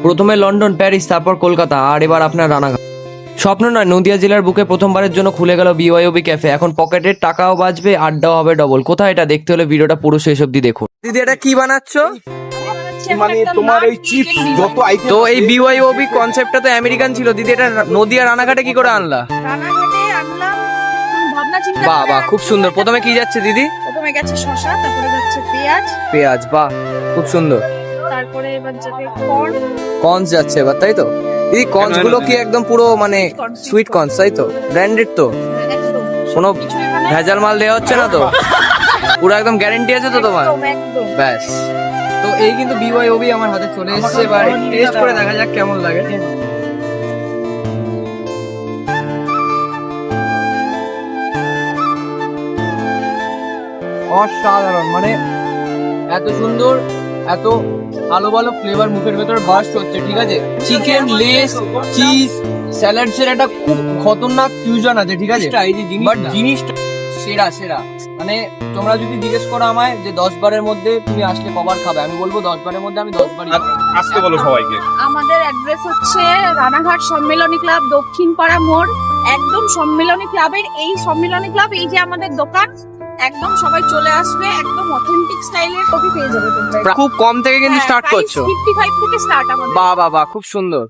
প্রথমে London, Paris, তারপর কলকাতা, আর এবার আপনার রানাঘাট। স্বপ্ন নয়, নদিয়া জেলার বুকে প্রথমবারের জন্য খুলে গেল বিওয়াইওবি ক্যাফে। এখন পকেটের টাকাও বাঁচবে, আড্ডাও হবে ডবল। কোথায় এটা দেখতে হলে ভিডিওটা পুরো শেষ অবধি দেখুন। দিদি, এটা কি বানাচ্ছো? মানে তোমার ওই চিপস যত আইটেম তো এই বিওয়াইওবি কনসেপ্টটা তো আমেরিকান ছিল দিদি, এটা নদিয়া রানাঘাটে কি করে আনলা? রানাঘাটে আনলাম ভাবনা চিন্তা বাহ করে বাহ, খুব সুন্দর। প্রথমে কি যাচ্ছে দিদি? প্রথমে গেছে শসা, তারপরে যাচ্ছে পেঁয়াজ, পেঁয়াজ, বাহ খুব সুন্দর। তারপরে এবার যাবে কর্ন। কর্নস যাচ্ছে এবার, তাই তো দিদি? কর্নস গুলো কি একদম পুরো মানে সুইট কর্নস, তাই তো? ব্র্যান্ডেড তো? একদম কোনো কিছু এখানে ভেজাল মাল দেওয়া হচ্ছে না তো? পুরো একদম গ্যারান্টি আছে তো তোমার? একদম একদম। ব্যাস। তো এই কিন্তু বিওয়াইওবি আমার হাতে চলে এসেছে, এবার টেস্ট করে দেখা যাক কেমন লাগে। অসাধারণ, মানে এত সুন্দর, এত ভালো ভালো ফ্লেভার মুখের ভেতরে বাস্ট হচ্ছে, ঠিক আছে? চিকেন, লেস, চিজ, স্যালাডস এর একটা খুব খতরনাক ফিউশন আছে, ঠিক আছে? বাট জিনিসটা সেরা সেরা। মানে তোমরা যদি জিজ্ঞেস করো আমায় যে 10 বারের মধ্যে তুমি আসলে কবার খাবে, আমি বলবো 10 বারের মধ্যে আমি 10 বারই খাবো। আসতে বলো সবাইকে। আমাদের অ্যাড্রেস হচ্ছে রানাঘাট সম্মেলনী ক্লাব, দক্ষিণ পাড়া মোড়। একদম সম্মেলনী ক্লাবের এই সম্মেলনী ক্লাব, এই যে আমাদের দোকান, একদম সবাই চলে আসবে। একদম অথেন্টিক স্টাইলের কফি পেয়ে যাবে তোমরা। খুব কম থেকে কিন্তু স্টার্ট করছো। 55 থেকে স্টার্ট আমাদের। বাহ বাহ বাহ, খুব সুন্দর।